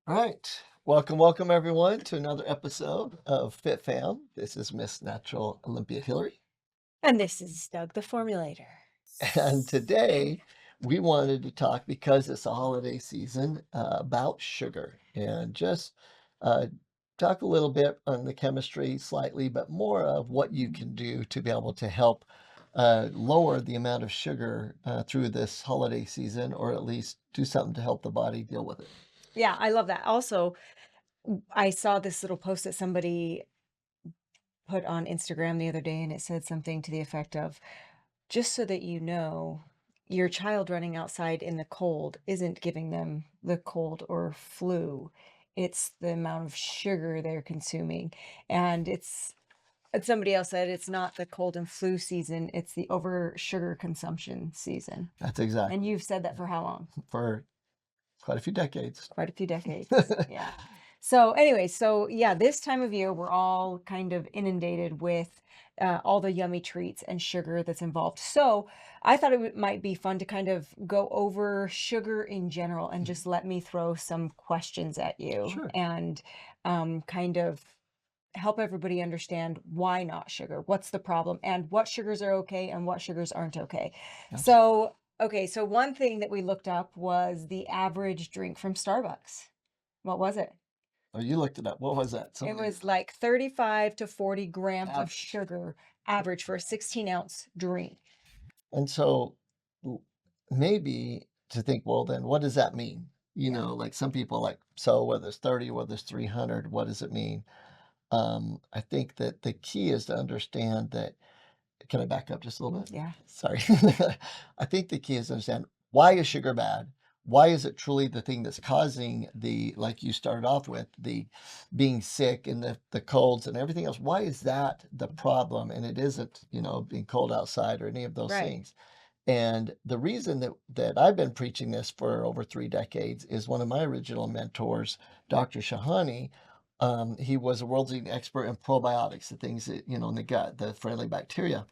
All right. Welcome everyone to another episode of FitFam. This is Miss Natural Olympia Hilary. And this is Doug the Formulator. And today we wanted to talk, because it's the holiday season, about sugar and just uh, talk a little bit on the chemistry slightly, but more of what you can do to be able to help lower the amount of sugar through this holiday season, or at least do something to help the body deal with it. Yeah, I love that. Also, I saw this little post that somebody put on Instagram the other day, and it said something to the effect of, just so that you know, your child running outside in the cold isn't giving them the cold or flu. It's the amount of sugar they're consuming. And somebody else said it's not the cold and flu season, it's the over sugar consumption season. That's And exactly you've said that for how long? for quite a few decades. Quite a few decades. Yeah. So anyway, so yeah, this time of year we're all kind of inundated with all the yummy treats and sugar that's involved. So I thought might be fun to kind of go over sugar in general and just let me throw some questions at you Sure. and kind of help everybody understand why not sugar, what's the problem, and what sugars are okay and what sugars aren't okay. Absolutely. So, okay, so one thing that we looked up was the average drink from Starbucks. What was it? Oh, you looked it up. What was that? It Something was like 35 to 40 grams of average. sugar average for a 16-ounce drink. And so w- maybe to think, well, then what does that mean? Yeah. Like some people like, so whether it's 30, whether it's 300, what does it mean? I think that the key is to understand that. Can I back up just a little bit? Yeah. Sorry. I think the key is to understand, why is sugar bad? Why is it truly the thing that's causing the, like you started off with, the being sick and the colds and everything else? Why is that the problem? And it isn't, being cold outside or any of those Right. things. And the reason that I've been preaching this for over 3 decades is one of my original mentors, Dr. Shahani. He was a world leading expert in probiotics, the things that, in the gut, the friendly bacteria.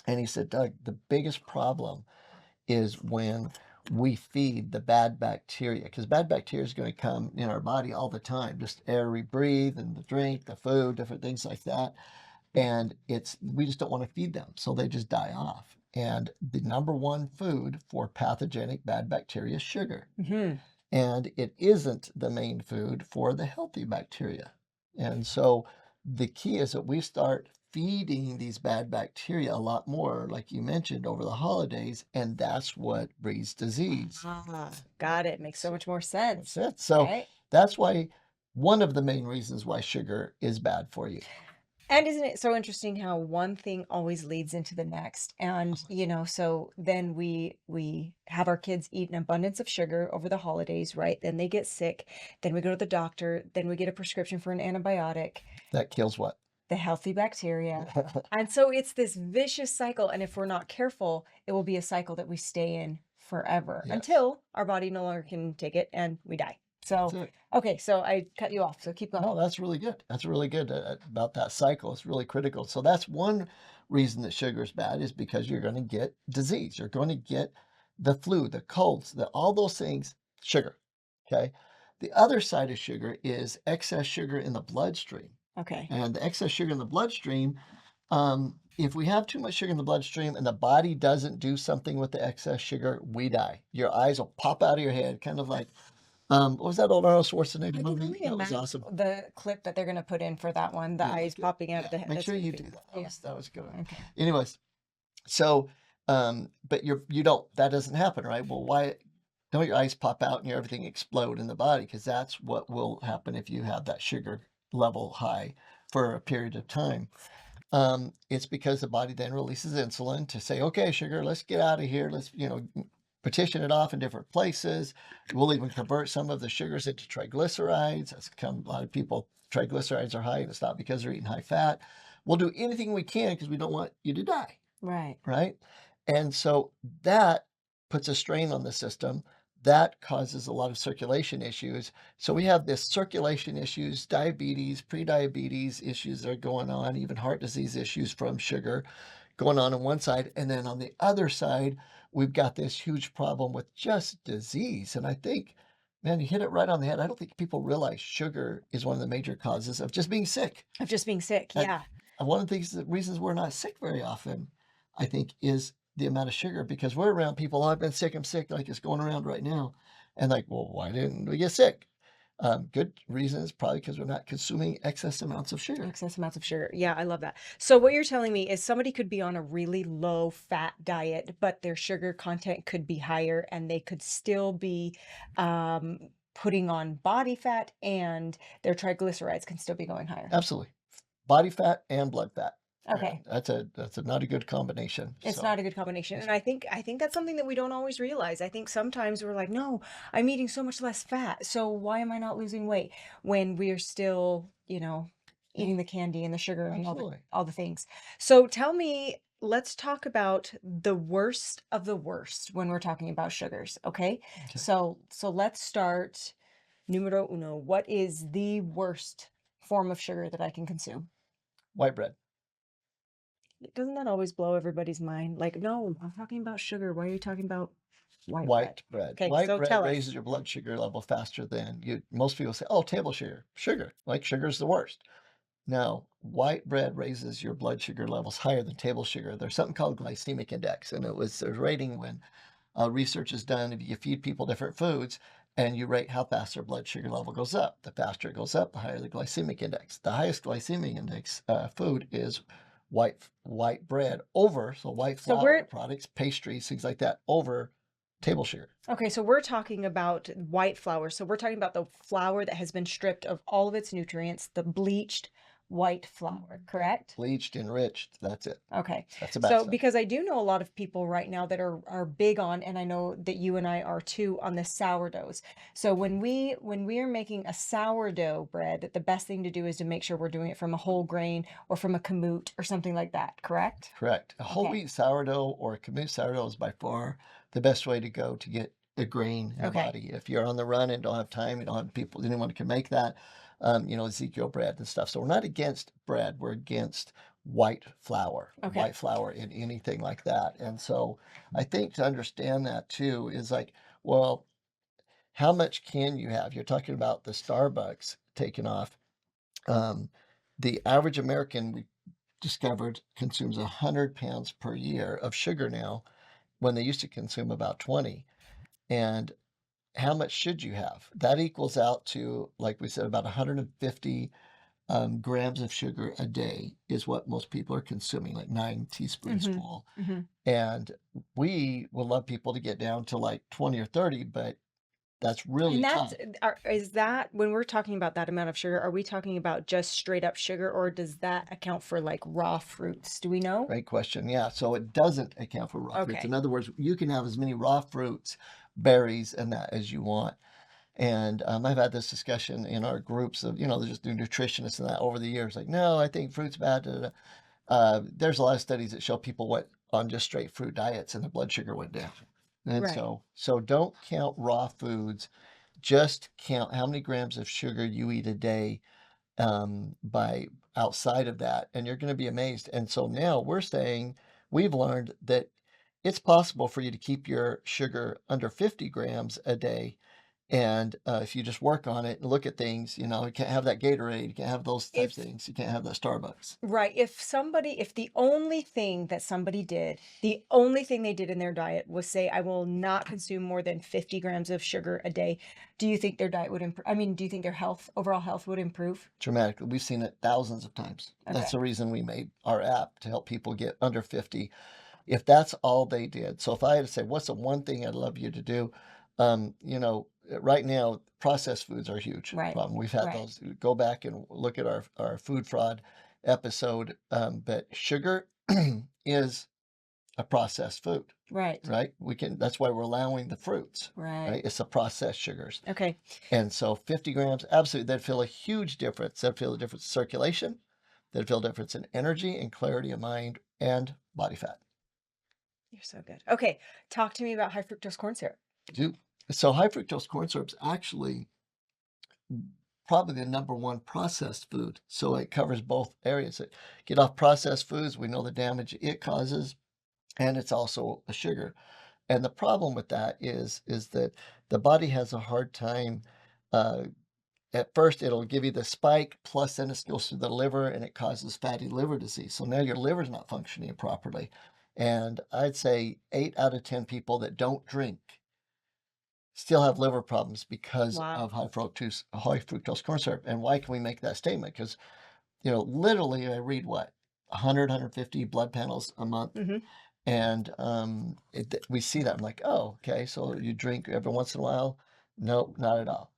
And he said, Doug, the biggest problem is when we feed the bad bacteria, because bad bacteria is going to come in our body all the time, just air we breathe and the drink, the food, different things like that. And we just don't want to feed them. So they just die off. And the number one food for pathogenic bad bacteria is sugar. Hmm. And it isn't the main food for the healthy bacteria. And so the key is that we start feeding these bad bacteria a lot more, like you mentioned, over the holidays, and that's what breeds disease. Got it. Makes so much more sense. That's it. So Right. that's why one of the main reasons why sugar is bad for you. And isn't it so interesting how one thing always leads into the next? And, so then we have our kids eat an abundance of sugar over the holidays, right? Then they get sick. Then we go to the doctor. Then we get a prescription for an antibiotic, That kills what? the healthy bacteria. And so it's this vicious cycle. And if we're not careful, it will be a cycle that we stay in forever Yes, until our body no longer can take it and we die. that's So, it. okay, so I cut you off. So keep going. No, that's really good. That's really good about that cycle. It's really critical. So that's one reason that sugar is bad, is because you're going to get disease. You're going to get the flu, the colds, all those things, sugar. Okay. The other side of sugar is excess sugar in the bloodstream. Okay. And the excess sugar in the bloodstream, if we have too much sugar in the bloodstream and the body doesn't do something with the excess sugar, we die. Your eyes will pop out of your head, kind of like, what was that old Arnold Schwarzenegger I can movie? only That was imagine awesome. the clip that they're gonna put in for that one, the Yeah, eyes look it. popping out of Yeah, the head. make That's sure gonna you be do that. yeah. That was a good one. Okay. Anyways, so, but you don't, that doesn't happen, right? Well, why don't your eyes pop out and your everything explode in the body? Because that's what will happen if you have that sugar level high for a period of time. It's because the body then releases insulin to say, okay, sugar, let's get out of here. Let's, partition it off in different places. We'll even convert some of the sugars into triglycerides. That's come, a lot of people, triglycerides are high, and it's not because they're eating high fat. We'll do anything we can because we don't want you to die, Right. right? And so that puts a strain on the system. That causes a lot of circulation issues. So we have this circulation issues, diabetes, prediabetes issues that are going on, even heart disease issues from sugar going on one side. And then on the other side, we've got this huge problem with just disease. And I think Man, you hit it right on the head. I don't think people realize sugar is one of the major causes of just being sick. Of just being sick. And Yeah. one of the things, the reasons we're not sick very often, I think, is the amount of sugar because we're around people. Oh, I've been sick. I'm sick. Like it's going around right now. And like, well, why didn't we get sick? Good reason is probably because we're not consuming excess amounts of sugar. Excess amounts of sugar. Yeah, I love that. So what you're telling me is somebody could be on a really low fat diet, but their sugar content could be higher and they could still be putting on body fat and their triglycerides can still be going higher. Absolutely. Body fat and blood fat. Okay. That's a not a good combination. It's So not a good combination. And I think that's something that we don't always realize. I think sometimes we're like, no, I'm eating so much less fat. So why am I not losing weight when we're still, eating the candy and the sugar and absolutely. all the things. So tell me, let's talk about the worst of the worst when we're talking about sugars, okay? Okay. So let's start numero uno. What is the worst form of sugar that I can consume? White bread. Doesn't that always blow everybody's mind? Like, no, I'm talking about sugar. Why are you talking about white bread? White bread. Okay, White so bread tell us. raises your blood sugar level faster than you. Most people say, "Oh, table sugar, sugar. Like sugar's the worst." No, white bread raises your blood sugar levels higher than table sugar. There's something called glycemic index, and it was a rating when research is done. If you feed people different foods and you rate how fast their blood sugar level goes up, the faster it goes up, the higher the glycemic index. The highest glycemic index food is white bread over, so white So flour we're products, pastries, things like that, over table sugar. okay, so we're talking about white flour. So we're talking about the flour that has been stripped of all of its nutrients, the bleached white flour, correct? Bleached, enriched, that's it. Okay. That's the bad So stuff. because I do know a lot of people right now that are big on, and I know that you and I are too, on the sourdoughs. So when we are making a sourdough bread, the best thing to do is to make sure we're doing it from a whole grain or from a kamut or something like that, correct? Correct. A whole Okay. wheat sourdough or a kamut sourdough is by far the best way to go to get the grain in the Okay. body. If you're on the run and don't have time, you don't have people, anyone can make that, Ezekiel bread and stuff. So we're not against bread. We're against white flour, Okay. white flour in anything like that. And so I think to understand that too is like, well, how much can you have? You're talking about the Starbucks taking off. Um, the average American, we discovered, consumes 100 pounds per year of sugar now when they used to consume about 20. And how much should you have? That equals out to, like we said, about 150 grams of sugar a day is what most people are consuming, like 9 teaspoons Mm-hmm. full. Mm-hmm. And we would love people to get down to like 20 or 30, but that's really And tough. is that when we're talking about that amount of sugar, are we talking about just straight up sugar or does that account for like raw fruits? Do we know? Great question. Yeah, so it doesn't account for raw fruits. Okay. In other words, you can have as many raw fruits, berries, and that as you want. And I've had this discussion in our groups of, they just do nutritionists and that over the years. Like, no, I think fruit's bad. Da, da, da. There's a lot of studies that show people went on just straight fruit diets and the blood sugar went down. And Right. so don't count raw foods. Just count how many grams of sugar you eat a day by outside of that, and you're going to be amazed. And so now we're saying we've learned that it's possible for you to keep your sugar under 50 grams a day. And if you just work on it and look at things, you can't have that Gatorade, you can't have those types of If things, you can't have that Starbucks. Right. If the only thing that somebody did, the only thing they did in their diet was say, I will not consume more than 50 grams of sugar a day, do you think their diet would improve? I mean, do you think their overall health would improve? Dramatically. We've seen it thousands of times. That's Okay. the reason we made our app to help people get under 50. If that's all they did. So if I had to say, what's the one thing I'd love you to do? Right now, processed foods are a huge Right. problem. We've had Right. those. Go back and look at our food fraud episode. But sugar is a processed food, Right. right? That's why we're allowing the fruits, Right. right? It's the processed sugars. Okay. And so 50 grams, absolutely, that'd feel a huge difference. That'd feel a difference in circulation. That'd feel a difference in energy and clarity of mind and body fat. You're so good. Okay. Talk to me about high fructose corn syrup. So high fructose corn syrup is actually probably the number one processed food. So it covers both areas. Get off processed foods, we know the damage it causes, and it's also a sugar. And the problem with that is that the body has a hard time, uh, at first, it'll give you the spike, plus then it goes through the liver and it causes fatty liver disease. So now your liver's not functioning properly. And I'd say 8 out of 10 people that don't drink still have liver problems because Wow. of high fructose corn syrup. And why can we make that statement? Because, literally I read what? 100, 150 blood panels a month. Hmm. And we see that. I'm like, oh, okay. So you drink every once in a while? No, not at all.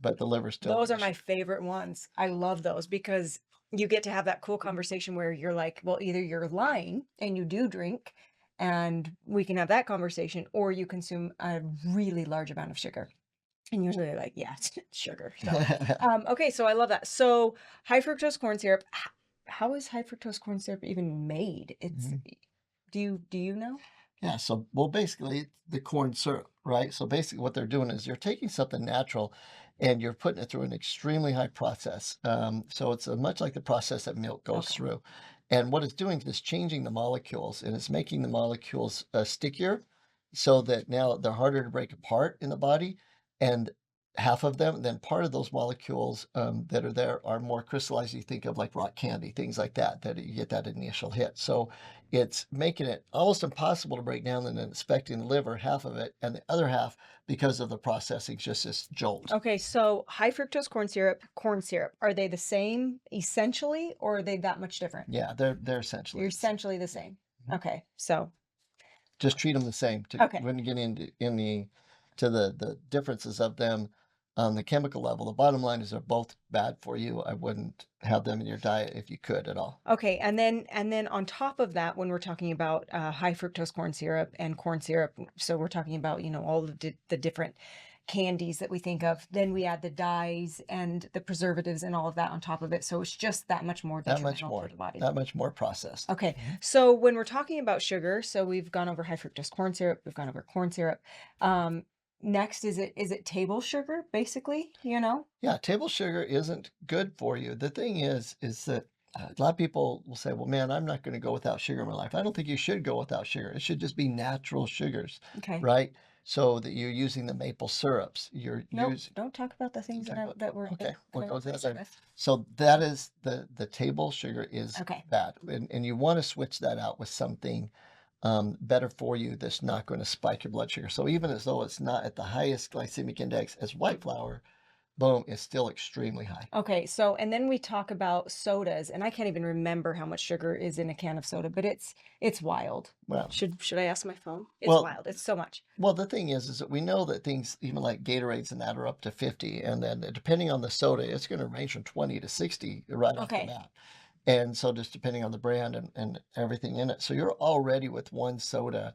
But the liver's still Those an are my issue. favorite ones. I love those because you get to have that cool conversation where you're like, well, either you're lying and you do drink, and we can have that conversation, or you consume a really large amount of sugar. And usually they're like, yeah, it's sugar. So, okay, so I love that. So high fructose corn syrup. How is high fructose corn syrup even made? It's Mhm. do you know? Yeah, so well, basically, it's the corn syrup, right? So basically, what they're doing is you're taking something natural, and you're putting it through an extremely high process. So it's much like the process that milk goes Okay. through, and what it's doing is changing the molecules, and it's making the molecules stickier, so that now they're harder to break apart in the body, and half of them, then part of those molecules that are there are more crystallized. You think of like rock candy, things like that, that you get that initial hit. So it's making it almost impossible to break down and then expecting the liver, half of it, and the other half, because of the processing, just this jolt. Okay, so high fructose corn syrup, are they the same essentially, or are they that much different? Yeah, they're essentially You're the same. essentially the same. Mhm. Okay, so Just treat them the same. To okay. when you get into in the to the differences of them on the chemical level, the bottom line is they're both bad for you. I wouldn't have them in your diet if you could at all. Okay, and then on top of that, when we're talking about high fructose corn syrup and corn syrup, so we're talking about all of the different candies that we think of. Then we add the dyes and the preservatives and all of that on top of it. So it's just that much more That much detrimental for more. the body. That much more processed. Okay, Mhm. so when we're talking about sugar, so we've gone over high fructose corn syrup, we've gone over corn syrup. Um, Next, is it table sugar, basically? Yeah, table sugar isn't good for you. The thing is that a lot of people will say, "Well, man, I'm not going to go without sugar in my life." I don't think you should go without sugar. It should just be natural sugars, Okay. right? So that you're using the maple syrups. You're Nope, using. don't talk about the things that I that were that Okay, what I goes out replaced it there? with. So that is the table sugar is Okay. bad, and you want to switch that out with something better for you that's not going to spike your blood sugar. So even as though it's not at the highest glycemic index as white flour, boom, it's still extremely high. Okay, so and then we talk about sodas, and I can't even remember how much sugar is in a can of soda, but it's wild. Well, Should I ask my phone? It's well, wild. It's so much. well, the thing is that we know that things, even like Gatorades and that, are up to 50, and then depending on the soda, it's going to range from 20 to 60 right off the Okay. bat. And so just depending on the brand and everything in it. So you're already with one soda,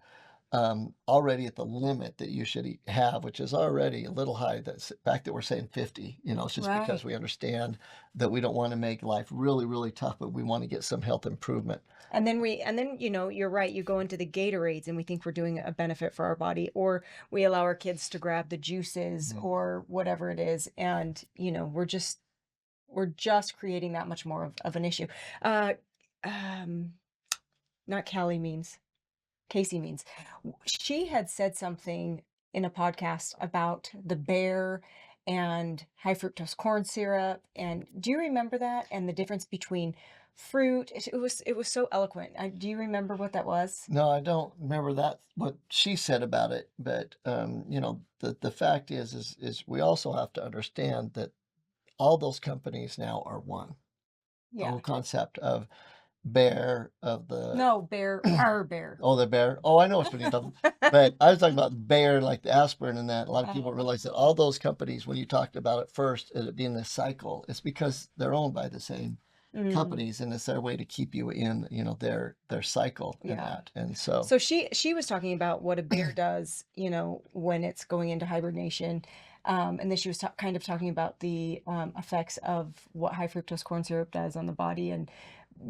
already at the limit that you should have, which is already a little high. That's the fact that we're saying 50, it's just because Right. we understand that we don't want to make life really, really tough, but we want to get some health improvement. And then you're right, you go into the Gatorades and we think we're doing a benefit for our body, or we allow our kids to grab the juices Mhm. or whatever it is, and we're just creating that much more of an issue. Uh um Not Callie means. Casey means. She had said something in a podcast about the bear and high fructose corn syrup. And do you remember that? And the difference between fruit. It was so eloquent. Do you remember what that was? No, I don't remember that what she said about it, but the fact is we also have to understand that all those companies now are one. The Yeah. whole concept of bear of the No, bear, our bear. oh, the bear. Oh, I know which one you're talking, but I was talking about bear, like the aspirin and that. A lot of people Oh, realize that all those companies, when you talked about it first, it being this cycle, it's because they're owned by the same mm, companies, and it's their way to keep you in, their cycle in yeah. that. And so, So she was talking about what a bear does, when it's going into hibernation. And then she was kind of talking about the effects of what high fructose corn syrup does on the body. And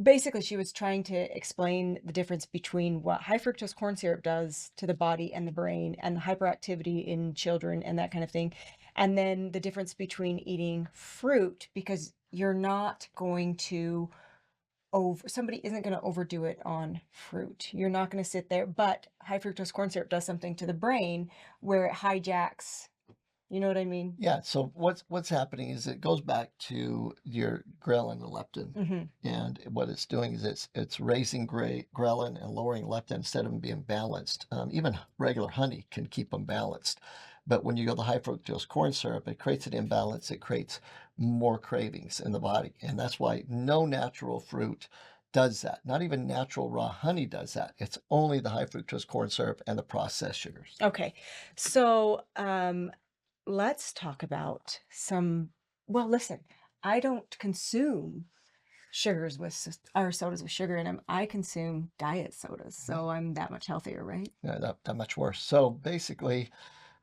basically, she was trying to explain the difference between what high fructose corn syrup does to the body and the brain and the hyperactivity in children and that kind of thing. And then the difference between eating fruit, because you're not going to somebody isn't going to overdo it on fruit. You're not going to sit there, but high fructose corn syrup does something to the brain where it hijacks, you know what I mean? Yeah, so what's happening is it goes back to your ghrelin and leptin, Mm-hmm. and what it's doing is it's raising ghrelin and lowering leptin instead of them being balanced. Even regular honey can keep them balanced, but when you go to high fructose corn syrup, it creates an imbalance. It creates more cravings in the body, and that's why no natural fruit does that. Not even natural raw honey does that. It's only the high fructose corn syrup and the processed sugars. Okay. So, let's talk about some, well, listen, I don't consume sugars with or sodas with sugar in them. I consume diet sodas, so I'm that much healthier, right? Yeah, that much worse. So basically,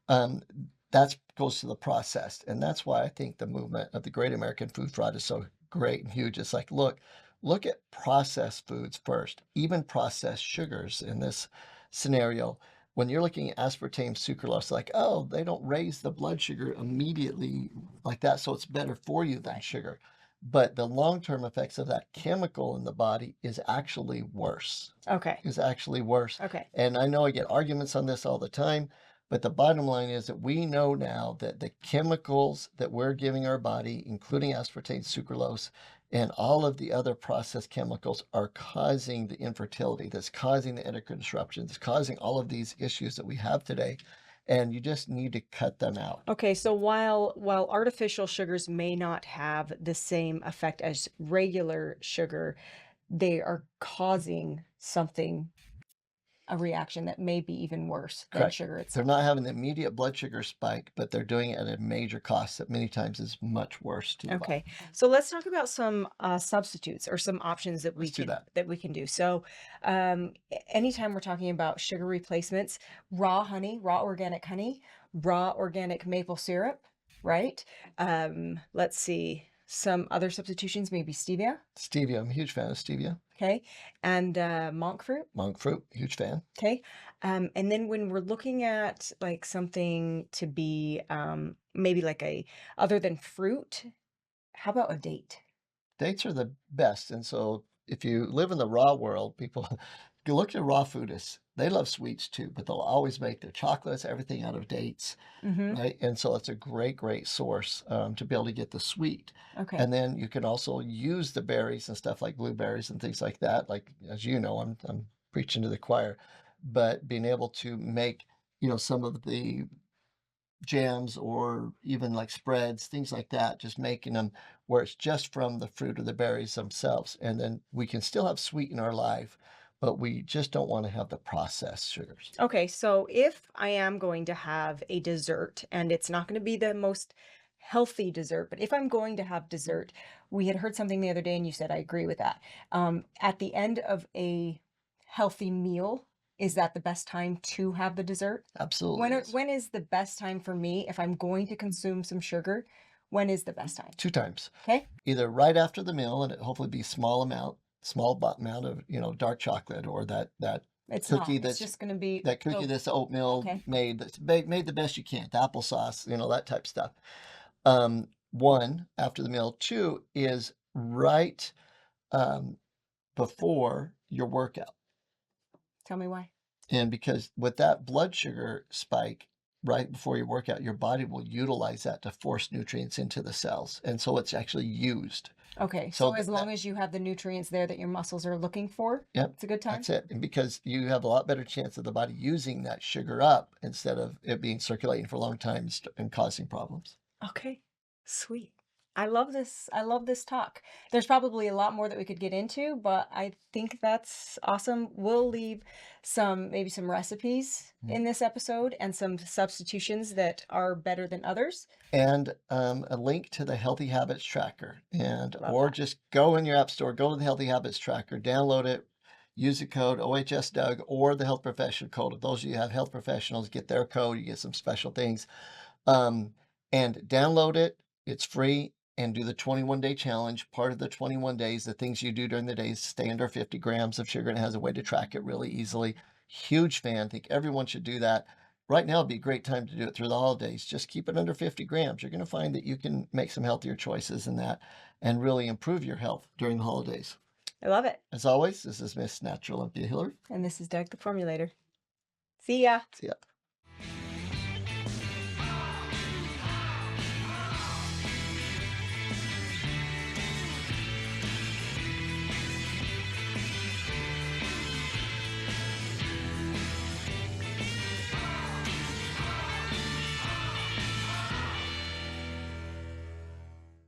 um, that goes to the processed, and that's why I think the movement of the Great American Food Fraud is so great and huge. It's like, look at processed foods first, even processed sugars in this scenario. When you're looking at aspartame, sucralose, like, oh, they don't raise the blood sugar immediately like that, so it's better for you than sugar. But the long-term effects of that chemical in the body is actually worse. Okay. Is actually worse. Okay. And I know I get arguments on this all the time, but the bottom line is that we know now that the chemicals that we're giving our body, including aspartame, sucralose, and all of the other processed chemicals, are causing the infertility, that's causing the endocrine disruptions, causing all of these issues that we have today. And you just need to cut them out. Okay, so while artificial sugars may not have the same effect as regular sugar, they are causing something, a reaction that may be even worse than Correct. sugar They're itself. not having the immediate blood sugar spike, but they're doing it at a major cost that many times is much worse to the body. Okay, so let's talk about some substitutes or some options that we Let's do can that. do. So, anytime we're talking about sugar replacements, raw honey, raw organic honey, raw organic maple syrup, right? Let's see, some other substitutions, maybe stevia, Stevia, I'm a huge fan of stevia. okay, and monk fruit, Monk fruit, huge fan. okay. And then when we're looking at like something to be maybe like a other than fruit, how about a date? Dates are the best, and so if you live in the raw world, people you look at raw foodists, they love sweets too, but they'll always make their chocolates, everything out of dates, Mm-hmm. right? And so it's a great source to be able to get the sweet. Okay. And then you can also use the berries and stuff like blueberries and things like that. Like, as you know, I'm preaching to the choir, but being able to make, some of the jams or even like spreads, things like that, just making them where it's just from the fruit or the berries themselves. And then we can still have sweet in our life, but we just don't want to have the processed sugars. Okay, so if I am going to have a dessert and it's not going to be the most healthy dessert, but if I'm going to have dessert, we had heard something the other day and you said I agree with that. At the end of a healthy meal, is that the best time to have the dessert? Absolutely. When is the best time for me if I'm going to consume some sugar? When is the best time? 2 times. Okay. Either right after the meal, and it hopefully be small amount of dark chocolate, or that It's cookie not. It's that's just going to be that cookie so that's oatmeal okay. made, that's made the best you can, the applesauce, that type of stuff. One, after the meal. Two is right before your workout. Tell me why. And because with that blood sugar spike right before your workout, your body will utilize that to force nutrients into the cells. And so it's actually used. Okay, So so as long as you have the nutrients there that your muscles are looking for, yep, it's a good time? that's it. And because you have a lot better chance of the body using that sugar up instead of it being circulating for a long time and causing problems. Okay, sweet. I love this. I love this talk. There's probably a lot more that we could get into, but I think that's awesome. We'll leave maybe some recipes in this episode and some substitutions that are better than others. And a link to the Healthy Habits Tracker, Love or that. just go in your app store, go to the Healthy Habits Tracker, download it, use the code OHSDoug or the health professional code. If those of you who have health professionals, get their code, you get some special things. And download it. It's free, and do the 21-day challenge. Part of the 21 days, the things you do during the day is stay under 50 grams of sugar, and it has a way to track it really easily. Huge fan. Think everyone should do that. Right now would be a great time to do it through the holidays. Just keep it under 50 grams. You're going to find that you can make some healthier choices in that and really improve your health during the holidays. I love it. As always, this is Miss Natural Olympia Hilary. And this is Doug the Formulator. See ya. See ya.